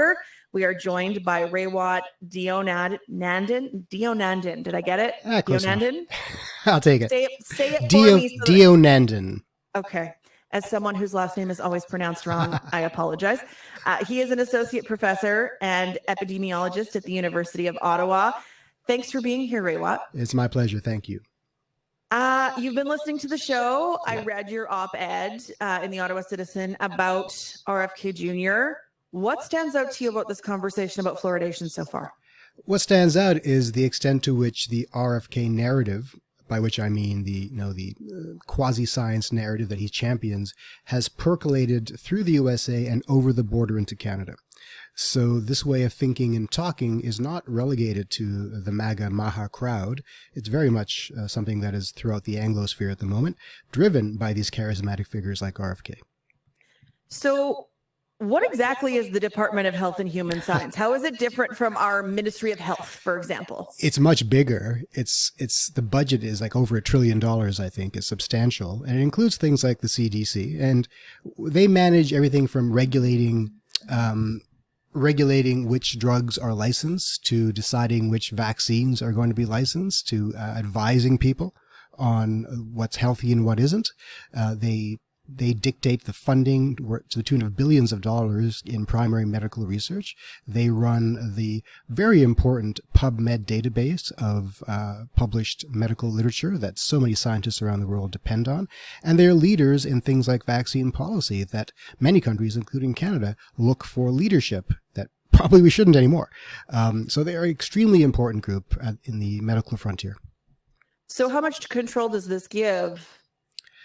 reporter. We are joined by Raywat Deonandan. Did I get it? Deonandan? I'll take it. Say it for me. Deonandan. Okay. As someone whose last name is always pronounced wrong, I apologize. He is an associate professor and epidemiologist at the University of Ottawa. Thanks for being here, Raywat. It's my pleasure. Thank you. You've been listening to the show. I read your op-ed in the Ottawa Citizen about RFK Jr. What stands out to you about this conversation about fluoridation so far? What stands out is the extent to which the RFK narrative, by which I mean the quasi-science narrative that he champions, has percolated through the USA and over the border into Canada. So this way of thinking and talking is not relegated to the MAGA Maha crowd. It's very much something that is throughout the Anglosphere at the moment, driven by these charismatic figures like RFK. So what exactly is the Department of Health and Human Science? How is it different from our Ministry of Health, for example? It's much bigger. The budget is like over $1 trillion, I think. It's substantial. And it includes things like the CDC. And they manage everything from regulating which drugs are licensed, to deciding which vaccines are going to be licensed, to advising people on what's healthy and what isn't. They dictate the funding to the tune of billions of dollars in primary medical research. They run the very important PubMed database of published medical literature that so many scientists around the world depend on. And they're leaders in things like vaccine policy that many countries, including Canada, look for leadership that probably we shouldn't anymore. So they are an extremely important group in the medical frontier. So how much control does this give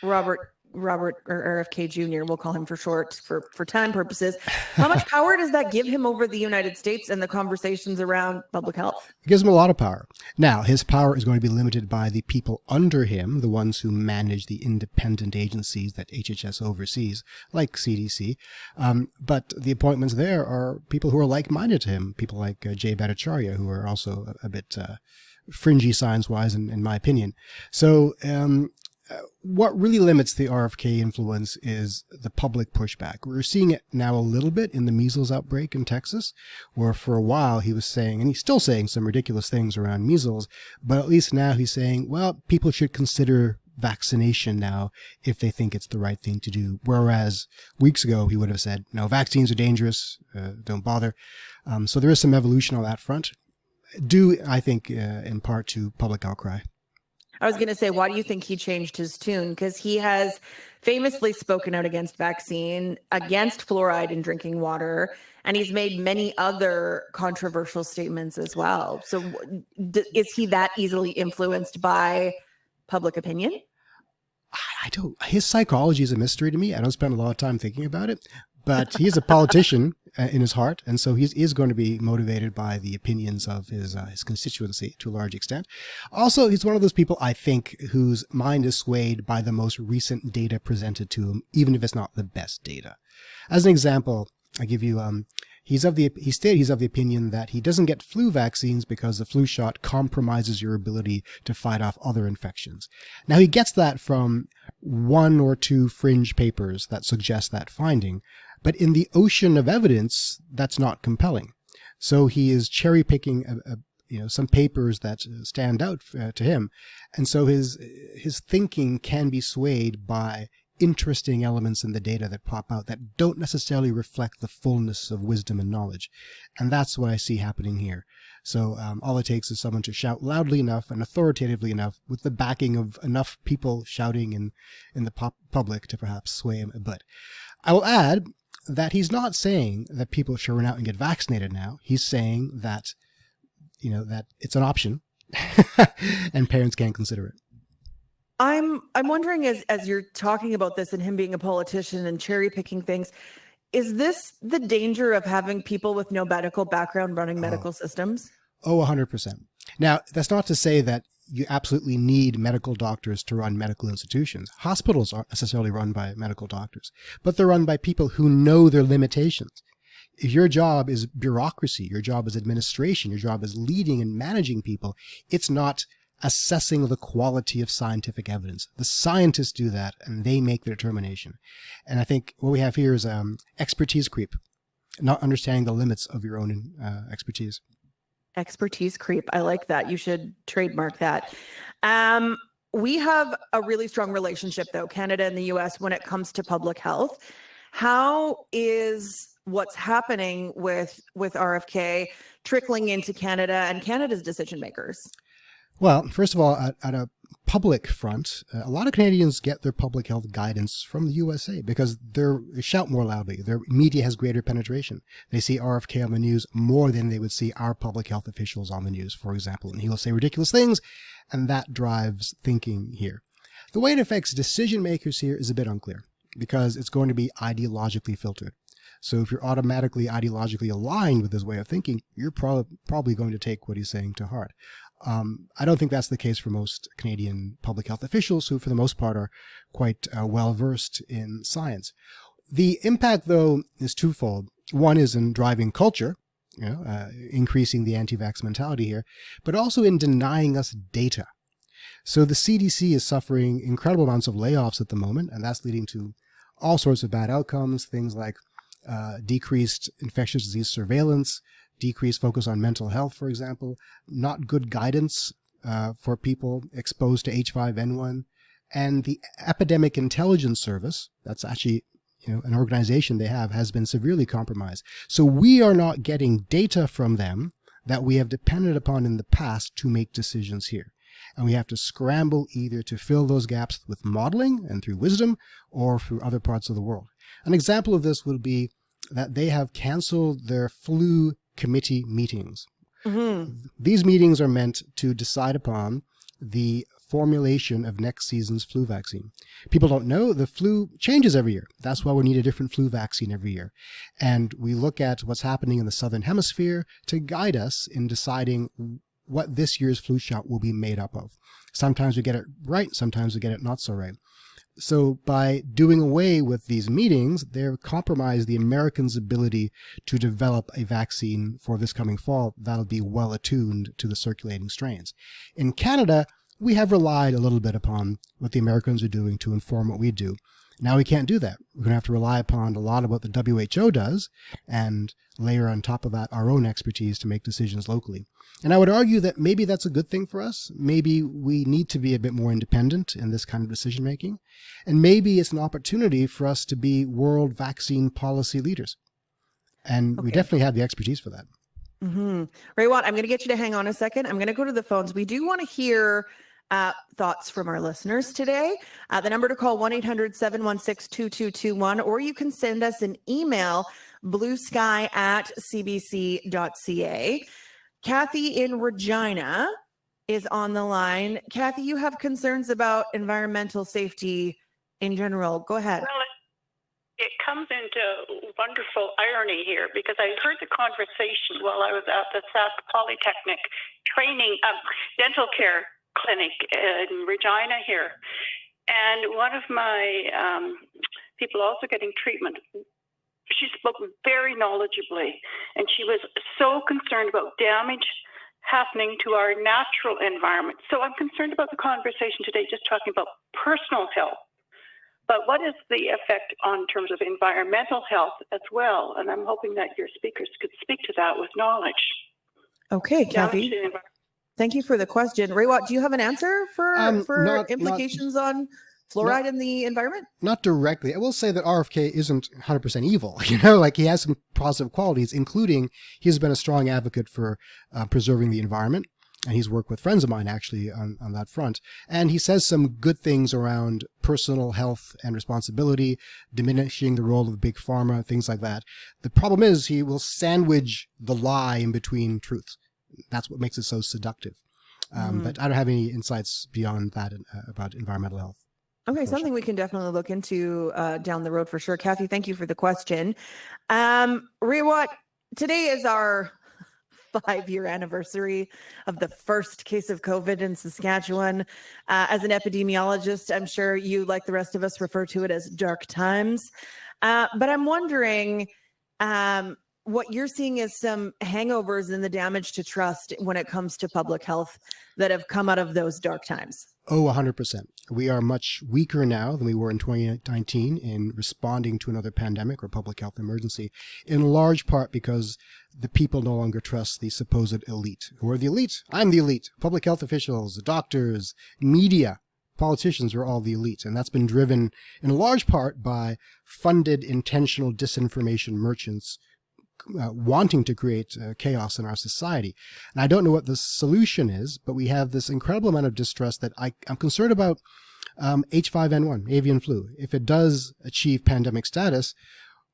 Robert or RFK Jr., we'll call him for short for time purposes? How much power does that give him over the United States and the conversations around public health? It gives him a lot of power. Now, his power is going to be limited by the people under him, the ones who manage the independent agencies that HHS oversees, like CDC. But the appointments there are people who are like-minded to him, people like Jay Bhattacharya, who are also a bit fringy science-wise, in my opinion. So what really limits the RFK influence is the public pushback. We're seeing it now a little bit in the measles outbreak in Texas, where for a while he was saying, and he's still saying some ridiculous things around measles, but at least now he's saying, well, people should consider vaccination now if they think it's the right thing to do. Whereas weeks ago he would have said, no, vaccines are dangerous, don't bother. So there is some evolution on that front, due, I think, in part to public outcry. I was going to say, why do you think he changed his tune? Because he has famously spoken out against vaccine, against fluoride in drinking water, and he's made many other controversial statements as well. So is he that easily influenced by public opinion? His psychology is a mystery to me. I don't spend a lot of time thinking about it, but he's a politician in his heart, and so he is going to be motivated by the opinions of his constituency to a large extent. Also, he's one of those people, I think, whose mind is swayed by the most recent data presented to him, even if it's not the best data. As an example, I give you, he's of the opinion that he doesn't get flu vaccines because the flu shot compromises your ability to fight off other infections. Now, he gets that from one or two fringe papers that suggest that finding, but in the ocean of evidence, that's not compelling. So he is cherry picking some papers that stand out to him, and so his thinking can be swayed by interesting elements in the data that pop out that don't necessarily reflect the fullness of wisdom and knowledge. And that's what I see happening here. So all it takes is someone to shout loudly enough and authoritatively enough, with the backing of enough people shouting in the public to perhaps sway him a bit. I will add that he's not saying that people should run out and get vaccinated now. He's saying that, that it's an option and parents can consider it. I'm wondering, as you're talking about this and him being a politician and cherry picking things, is this the danger of having people with no medical background running medical systems? 100%. Now, that's not to say that you absolutely need medical doctors to run medical institutions. Hospitals aren't necessarily run by medical doctors, but they're run by people who know their limitations. If your job is bureaucracy, your job is administration, your job is leading and managing people, it's not assessing the quality of scientific evidence. The scientists do that, and they make the determination. And I think what we have here is expertise creep. not understanding the limits of your own expertise. Expertise creep. I like that. You should trademark that. We have a really strong relationship, though, Canada and the US, when it comes to public health. How is what's happening with RFK trickling into Canada and Canada's decision makers? Well, first of all, at a public front, a lot of Canadians get their public health guidance from the USA because they shout more loudly. Their media has greater penetration. They see RFK on the news more than they would see our public health officials on the news, for example, and he will say ridiculous things, and that drives thinking here. The way it affects decision makers here is a bit unclear because it's going to be ideologically filtered. So if you're automatically ideologically aligned with his way of thinking, you're probably going to take what he's saying to heart. I don't think that's the case for most Canadian public health officials who, for the most part, are quite well-versed in science. The impact, though, is twofold. One is in driving culture, increasing the anti-vax mentality here, but also in denying us data. So the CDC is suffering incredible amounts of layoffs at the moment, and that's leading to all sorts of bad outcomes, things like decreased infectious disease surveillance, decreased focus on mental health, for example, not good guidance for people exposed to H5N1, and the Epidemic Intelligence Service, that's actually an organization they have, has been severely compromised. So we are not getting data from them that we have depended upon in the past to make decisions here. And we have to scramble either to fill those gaps with modeling and through wisdom or through other parts of the world. An example of this would be that they have canceled their flu committee meetings. Mm-hmm. These meetings are meant to decide upon the formulation of next season's flu vaccine. People don't know the flu changes every year. That's why we need a different flu vaccine every year. And we look at what's happening in the Southern Hemisphere to guide us in deciding what this year's flu shot will be made up of. Sometimes we get it right, sometimes we get it not so right. So by doing away with these meetings, they've compromised the Americans' ability to develop a vaccine for this coming fall that'll be well attuned to the circulating strains. In Canada, we have relied a little bit upon what the Americans are doing to inform what we do. Now we can't do that. We're going to have to rely upon a lot of what the WHO does and layer on top of that our own expertise to make decisions locally. And I would argue that maybe that's a good thing for us. Maybe we need to be a bit more independent in this kind of decision making. And maybe it's an opportunity for us to be world vaccine policy leaders. And we definitely have the expertise for that. Mm-hmm. Raywat, I'm going to get you to hang on a second. I'm going to go to the phones. We do want to hear thoughts from our listeners today. The number to call 1-800-716-2221, or you can send us an email, bluesky@cbc.ca. Kathy in Regina is on the line. Kathy, you have concerns about environmental safety in general. Go ahead. Well, it comes into wonderful irony here because I heard the conversation while I was at the Sask Polytechnic training dental care clinic in Regina here. And one of my people also getting treatment, she spoke very knowledgeably, and she was so concerned about damage happening to our natural environment. So I'm concerned about the conversation today, just talking about personal health. But what is the effect on terms of environmental health as well? And I'm hoping that your speakers could speak to that with knowledge. Okay, Kathy. Thank you for the question. Raywat, do you have an answer for implications on fluoride in the environment? Not directly. I will say that RFK isn't 100% evil. He has some positive qualities, including he's been a strong advocate for preserving the environment. And he's worked with friends of mine, actually, on that front. And he says some good things around personal health and responsibility, diminishing the role of big pharma, things like that. The problem is he will sandwich the lie in between truths. That's what makes it so seductive. But I don't have any insights beyond that about environmental health. Okay, something we can definitely look into down the road for sure. Kathy, thank you for the question. Raywat, today is our 5-year anniversary of the first case of COVID in Saskatchewan. As an epidemiologist, I'm sure you, like the rest of us, refer to it as dark times. But I'm wondering, what you're seeing is some hangovers in the damage to trust when it comes to public health that have come out of those dark times. Oh, 100%. We are much weaker now than we were in 2019 in responding to another pandemic or public health emergency, in large part because the people no longer trust the supposed elite. Who are the elite? I'm the elite. Public health officials, doctors, media, politicians are all the elite. And that's been driven in large part by funded, intentional disinformation merchants wanting to create chaos in our society. And I don't know what the solution is, but we have this incredible amount of distrust that I'm concerned about H5N1, avian flu. If it does achieve pandemic status,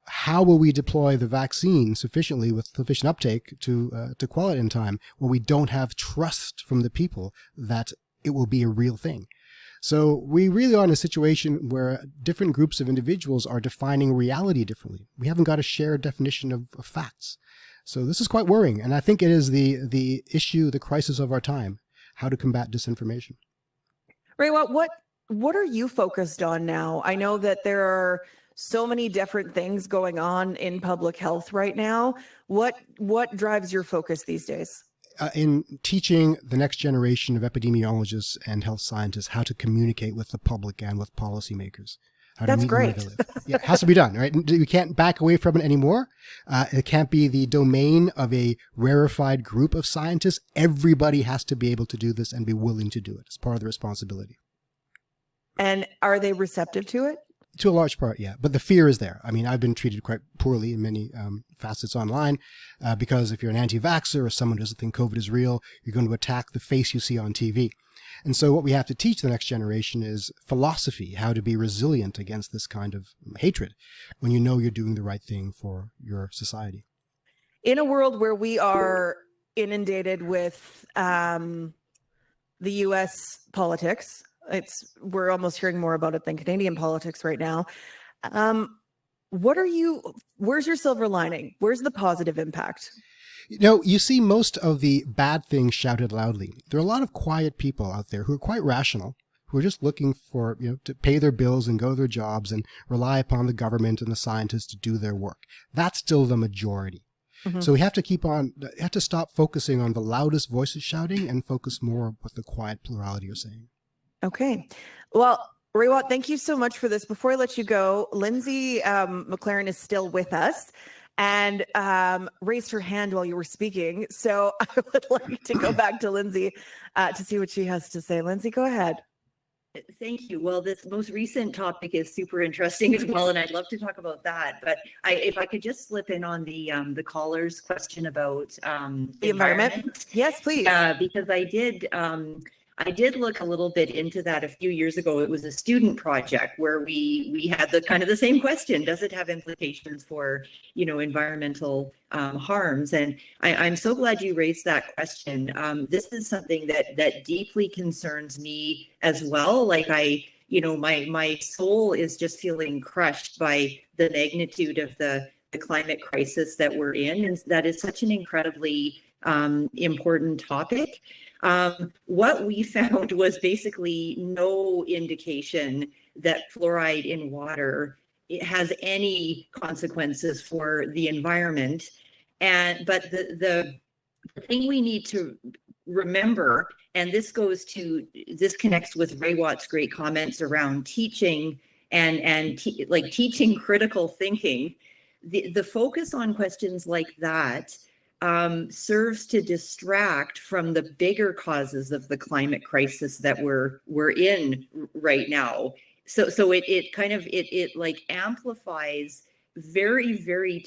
how will we deploy the vaccine sufficiently with sufficient uptake to quell it in time when we don't have trust from the people that it will be a real thing? So we really are in a situation where different groups of individuals are defining reality differently. We haven't got a shared definition of facts. So this is quite worrying. And I think it is the issue, the crisis of our time, how to combat disinformation. Raywat, what are you focused on now? I know that there are so many different things going on in public health right now. What drives your focus these days? In teaching the next generation of epidemiologists and health scientists how to communicate with the public and with policymakers. That's great. Yeah, it has to be done, right? We can't back away from it anymore. It can't be the domain of a rarefied group of scientists. Everybody has to be able to do this and be willing to do it. It's part of the responsibility. And are they receptive to it? To a large part, yeah. But the fear is there. I mean, I've been treated quite poorly in many facets online because if you're an anti-vaxxer or someone who doesn't think COVID is real, you're going to attack the face you see on TV. And so what we have to teach the next generation is philosophy, how to be resilient against this kind of hatred when you know you're doing the right thing for your society. In a world where we are inundated with the U.S. politics, we're almost hearing more about it than Canadian politics right now. Where's your silver lining? Where's the positive impact? You know, you see most of the bad things shouted loudly. There are a lot of quiet people out there who are quite rational, who are just looking for, to pay their bills and go to their jobs and rely upon the government and the scientists to do their work. That's still the majority. Mm-hmm. So we have to stop focusing on the loudest voices shouting and focus more on what the quiet plurality are saying. Okay. Well, Raywat, thank you so much for this. Before I let you go, Lindsay McLaren is still with us and raised her hand while you were speaking. So I would like to go back to Lindsay to see what she has to say. Lindsay, go ahead. Thank you. Well, this most recent topic is super interesting as well, and I'd love to talk about that. But if I could just slip in on the caller's question about the environment. Yes, please. Because I did look a little bit into that a few years ago. It was a student project where we had the same question: does it have implications for environmental harms? And I'm so glad you raised that question. This is something that deeply concerns me as well. Like my soul is just feeling crushed by the magnitude of the climate crisis that we're in, and that is such an incredibly important topic. What we found was basically no indication that fluoride in water has any consequences for the environment. But the thing we need to remember, and this connects with Raywat's great comments around teaching and teaching critical thinking. The focus on questions like that serves to distract from the bigger causes of the climate crisis that we're in right now. So it amplifies very, very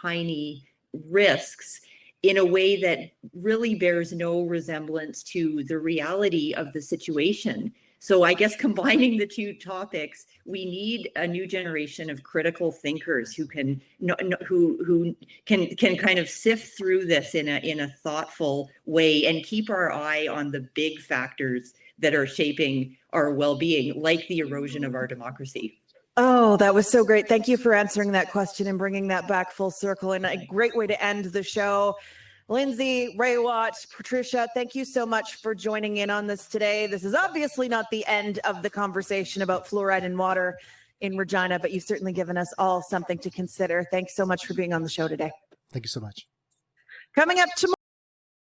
tiny risks in a way that really bears no resemblance to the reality of the situation. So I guess combining the two topics, we need a new generation of critical thinkers who can kind of sift through this in a thoughtful way and keep our eye on the big factors that are shaping our well-being, like the erosion of our democracy. Oh, that was so great. Thank you for answering that question and bringing that back full circle, and a great way to end the show. Lindsay, Raywat, Patricia, thank you so much for joining in on this today. This is obviously not the end of the conversation about fluoride in water in Regina, but you've certainly given us all something to consider. Thanks so much for being on the show today. Thank you so much. Coming up tomorrow.